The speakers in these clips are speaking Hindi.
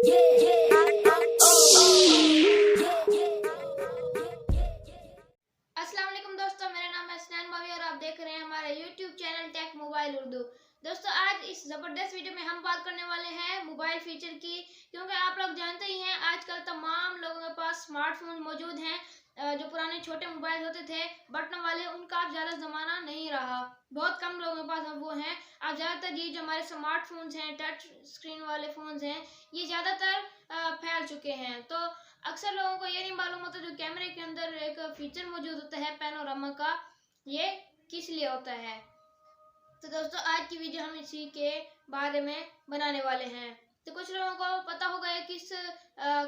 अस्सलाम वालेकुम दोस्तों, मेरा नाम है स्नैन भाभी और आप देख रहे हैं हमारे YouTube channel tech mobile Urdu. दोस्तों, आज इस ज़बरदस्त वीडियो में हम बात करने वाले हैं मोबाइल फीचर की, क्योंकि आप लोग जानते ही हैं आजकल तमाम लोगों के पास स्मार्टफोन मौजूद हैं। जो पुराने छोटे मोबाइल होते थे बटन वाले, उनका अब ज़्यादा ज़माना नहीं रहा। बहुत कम लोगों के पास अब वो हैं। अब ज़्यादातर ये जो हमारे स्मार्टफोन्स हैं, टच स्क्रीन वाले फ़ोन्स हैं, ये ज़्यादातर फैल चुके हैं। तो अक्सर लोगों को ये नहीं मालूम होता जो कैमरे के अंदर एक फीचर मौजूद होता है पैनोरामा का, ये किस लिए होता है। तो दोस्तों, आज की वीडियो हम इसी के बारे में बनाने वाले हैं। तो कुछ लोगों को पता होगा ये किस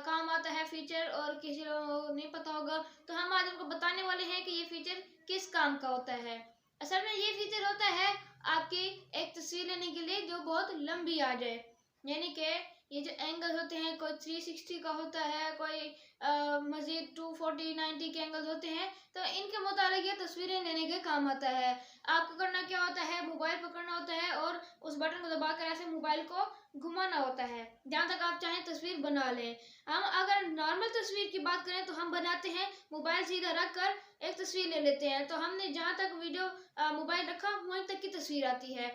काम आता है फीचर, और किसी लोगों को नहीं पता होगा। तो हम आज उनको बताने वाले हैं कि ये फीचर किस काम का होता है। असल में ये फीचर होता है आपकी एक तस्वीर लेने के लिए जो बहुत लंबी आ जाए, यानी कि ये जो एंगल होते हैं, कोई 360 का होता है, कोई मजीद 240 90 के एंगल होते हैं। तो इनके मुताबिक ये तस्वीरें लेने के काम आता है। आपको करना क्या होता है, मोबाइल पकड़ना होता है और उस बटन को दबाकर ऐसे मोबाइल को घुमाना होता है जहाँ तक आप चाहें तस्वीर बना लें। हम अगर नॉर्मल तस्वीर की बात करें तो हम बनाते हैं मोबाइल सीधा रख कर एक तस्वीर ले लेते हैं। तो हमने जहाँ तक वीडियो मोबाइल रखा वहीं तक की तस्वीर आती है।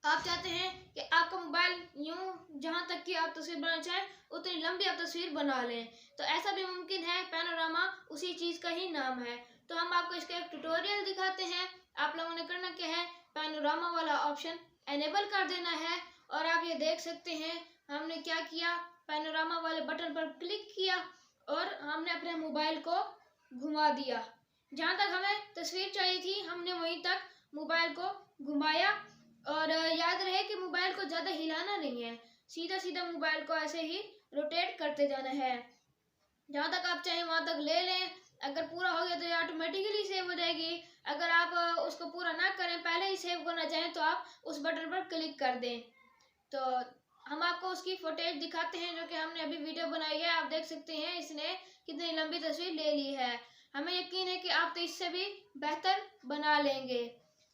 आप चाहते हैं कि आपका मोबाइल यूं जहां तक कि आप तस्वीर बनाना चाहें उतनी लंबी आप तस्वीर बना लें, तो ऐसा भी मुमकिन है। पैनोरामा उसी चीज़ का ही नाम है। तो हम आपको इसका एक ट्यूटोरियल दिखाते हैं। आप लोगों ने करना क्या है, पैनोरामा वाला ऑप्शन एनेबल कर देना है और आप ये देख सकते हैं हमने क्या किया, पैनोरामा वाले बटन पर क्लिक किया और हमने अपने मोबाइल को घुमा दिया। जहाँ तक हमें तस्वीर चाहिए थी हमने वहीं तक मोबाइल को घुमाया। और याद रहे कि मोबाइल को ज़्यादा हिलाना नहीं है, सीधा सीधा मोबाइल को ऐसे ही रोटेट करते जाना है। जहाँ तक आप चाहें वहाँ तक ले लें। अगर पूरा हो गया तो ये ऑटोमेटिकली सेव हो जाएगी। अगर आप उसको पूरा ना करें, पहले ही सेव करना चाहें, तो आप उस बटन पर क्लिक कर दें। तो हम आपको उसकी फुटेज दिखाते हैं जो कि हमने अभी वीडियो बनाई है। आप देख सकते हैं इसने कितनी लंबी तस्वीर ले ली है। हमें यकीन है कि आप तो इससे भी बेहतर बना लेंगे।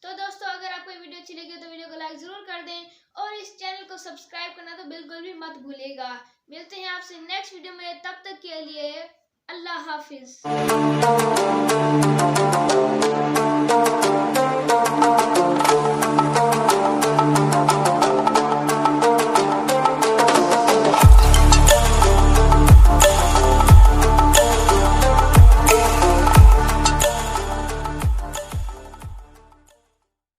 तो दोस्तों, अगर आपको ये वीडियो अच्छी लगी तो वीडियो को लाइक ज़रूर कर दें और इस चैनल को सब्सक्राइब करना तो बिल्कुल भी मत भूलिएगा। मिलते हैं आपसे नेक्स्ट वीडियो में, तब तक के लिए अल्लाह हाफिज़।